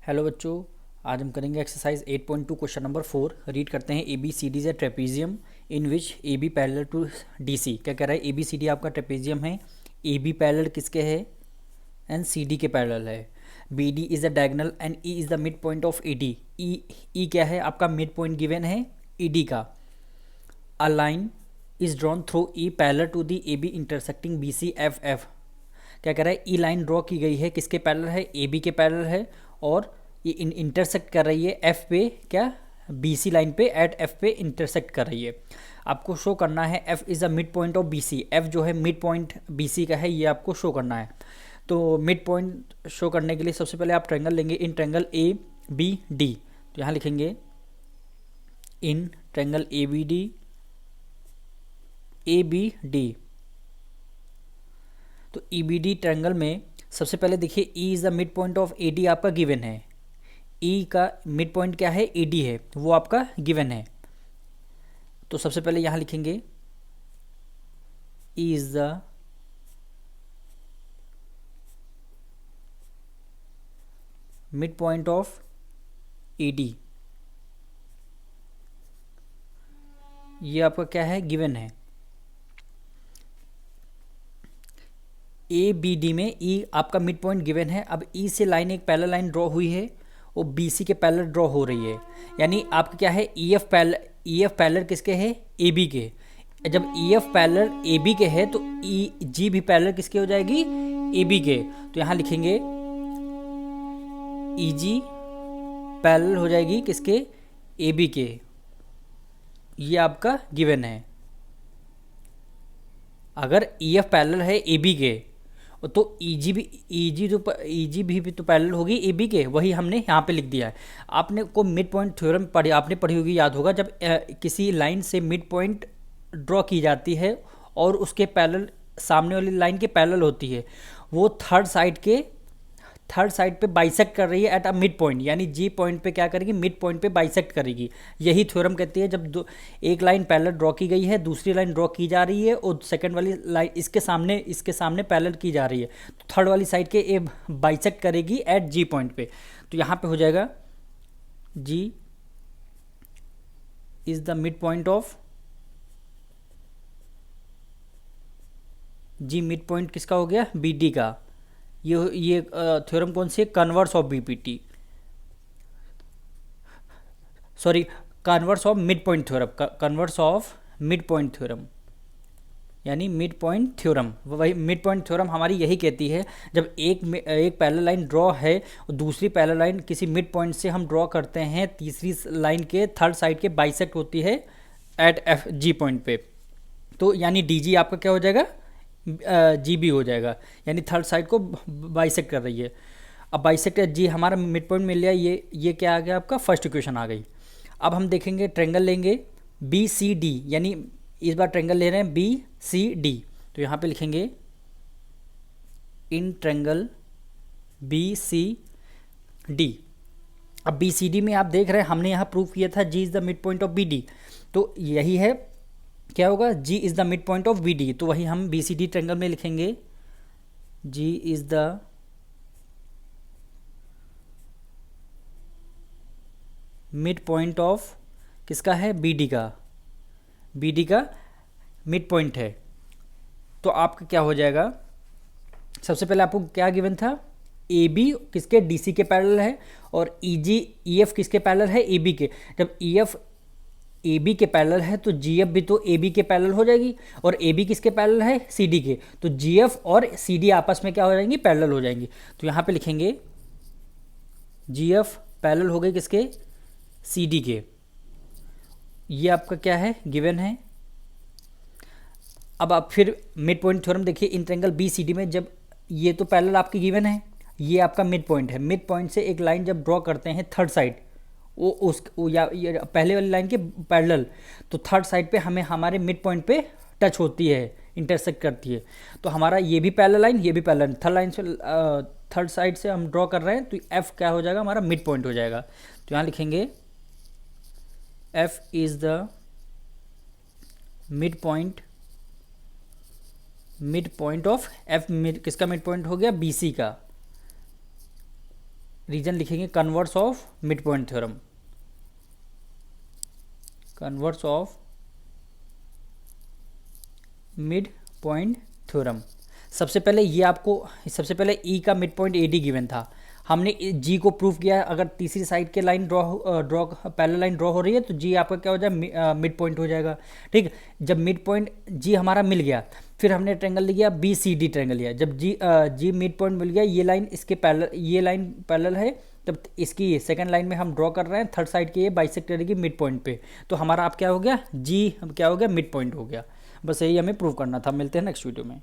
Hello बच्चों, आज हम करेंगे एक्सरसाइज 8.2 क्वेश्चन नंबर 4। रीड करते हैं A B C D is a trapezium in which A B parallel to D C. क्या कह रहा है? ए बी सी डी आपका ट्रेपेजियम है, ए बी पैरेलल किसके है? एंड सी डी के पैरेलल है। B D is the diagonal and E is the mid point of E D. E क्या है? आपका मिड पॉइंट गिवन है ई डी का। A line is drawn through E parallel to the A B intersecting B C F F. क्या कह रहा है? ई line draw की गई है, किसके पैरेलल है? ए बी के पैरेलल है, और ये इंटरसेक्ट कर रही है एफ पे, क्या? बी सी लाइन पे, एट एफ पे इंटरसेक्ट कर रही है। आपको शो करना है F is a mid point of B C. F जो है मिड पॉइंट बी सी का है, ये आपको शो करना है। तो मिड पॉइंट शो करने के लिए सबसे पहले आप ट्रायंगल लेंगे, in triangle A B D. तो यहाँ लिखेंगे in triangle A B D, A B D. तो ई बी डी ट्रायंगल में सबसे पहले देखिए E is the mid point of A D आपका गिवन है। ई का मिड पॉइंट क्या है? ए डी है, वो आपका गिवन है। तो सबसे पहले यहाँ लिखेंगे E is the mid point of A D. ये आपका क्या है? गिवन है। ए बी डी में ई आपका मिड पॉइंट गिवन है। अब ई से लाइन, एक पैरेलल लाइन ड्रॉ हुई है, वो बी सी के पैरेलल ड्रॉ हो रही है। यानी आपका क्या है? ई एफ पैरेलल किसके है? ए बी के। जब E F parallel A B के है तो ई जी भी पैरेलल किसके हो जाएगी? ए बी के। तो यहाँ लिखेंगे ई जी पैरेलल हो जाएगी किसके? ए बी के। ये आपका गिवन है। अगर ई एफ पैरेलल है ए बी के तो ई जी भी तो पैरेलल होगी ए बी के, वही हमने यहाँ पे लिख दिया है। आपने को मिड पॉइंट थ्योरम आपने पढ़ी होगी, याद होगा, जब किसी लाइन से मिड पॉइंट ड्रॉ की जाती है और उसके पैरेलल सामने वाली लाइन के पैरेलल होती है, वो थर्ड साइड पे बाइसेक्ट कर रही है एट अ मिड पॉइंट, यानी जी पॉइंट पे क्या करेगी? मिड पॉइंट पे बाइसेक्ट करेगी। यही थ्योरम कहती है जब एक लाइन पैरेलल ड्रॉ की गई है, दूसरी लाइन ड्रॉ की जा रही है और सेकंड वाली लाइन इसके सामने पैरेलल की जा रही है, तो थर्ड वाली साइड के ए बाइसेक्ट करेगी एट जी पॉइंट पे। तो यहाँ पे हो जाएगा G is the mid point of, G mid point किसका हो गया? बी डी का। ये थ्योरम कौन सी है? Converse of BPT, sorry, converse of mid point theorem, converse of mid point theorem, यानी मिड पॉइंट थ्योरम। वही मिड पॉइंट थ्योरम हमारी यही कहती है, जब एक पैरेलल लाइन ड्रॉ है और दूसरी पैरेलल लाइन किसी मिड पॉइंट से हम ड्रॉ करते हैं, तीसरी लाइन के थर्ड साइड के बाइसेक्ट होती है एट एफ जी पॉइंट पे, तो यानी डी जी आपका क्या हो जाएगा? जी बी हो जाएगा, यानी थर्ड साइड को बाइसेक्ट कर रही है। अब बाइसेक्ट जी हमारा मिड पॉइंट मिल गया, ये क्या आ गया? आपका फर्स्ट इक्वेशन आ गई। अब हम देखेंगे ट्रायंगल लेंगे बी सी डी, यानी इस बार ट्रायंगल ले रहे हैं बी सी डी। तो यहाँ पे लिखेंगे in triangle B C D. अब बी सी डी में आप देख रहे हैं, हमने यहाँ प्रूव किया था G is the mid point of B D, तो यही है, क्या होगा? G is the mid point of B D. तो वही हम बी सी डी ट्रायंगल में लिखेंगे G is the mid point of किसका है? बी डी का। बी डी का मिड पॉइंट है। तो आपका क्या हो जाएगा? सबसे पहले आपको क्या गिवन था? ए बी किसके? डी सी के पैरेलल है, और ई जी ई एफ किसके पैरेलल है? ए बी के। जब ई एफ ए बी के पैरेलल है तो जी एफ भी तो ए बी के पैरेलल हो जाएगी, और ए बी किसके पैरेलल है? सी डी के। तो जी एफ और सी डी आपस में क्या हो जाएंगी? पैरेलल हो जाएंगी। तो यहाँ पे लिखेंगे जी एफ पैरेलल हो गए किसके? सी डी के। ये आपका क्या है? गिवन है। अब आप फिर मिड पॉइंट थ्योरम देखिए, in triangle B C D में जब ये तो पैरेलल आपकी गिवन है, ये आपका मिड पॉइंट है। मिड पॉइंट से एक लाइन जब ड्रॉ करते हैं थर्ड साइड, या ये पहले वाली लाइन के पैरेलल, तो थर्ड साइड पे हमें हमारे मिड पॉइंट पे टच होती है, इंटरसेक्ट करती है। तो हमारा ये भी पैरेलल लाइन, ये भी पैरेलल, थर्ड लाइन से थर्ड साइड से हम ड्रॉ कर रहे हैं, तो एफ क्या हो जाएगा? हमारा मिड पॉइंट हो जाएगा। तो यहाँ लिखेंगे F is the mid point of F. किसका मिड पॉइंट हो गया? बी सी का। रीजन लिखेंगे converse of mid point theorem, converse of mid point theorem. सबसे पहले ये आपको, सबसे पहले ई का mid point A D given था, हमने जी को प्रूव किया है। अगर तीसरी साइड के line draw parallel line draw हो रही है तो जी आपका क्या हो जाए, मिड पॉइंट हो जाएगा। ठीक, जब मिड पॉइंट जी हमारा मिल गया, फिर हमने ट्रेंगल लिया बी सी डी ट्रेंगल लिया। जब जी मिड पॉइंट मिल गया, ये लाइन इसके पैरेलल, ये लाइन पैरेलल है, तब इसकी सेकंड लाइन में हम ड्रॉ कर रहे हैं, थर्ड साइड की ये बाइसेक्ट करेगी मिड पॉइंट पे, तो हमारा आप क्या हो गया, जी क्या हो गया, मिड पॉइंट हो गया। बस यही हमें प्रूव करना था। मिलते हैं नेक्स्ट वीडियो में।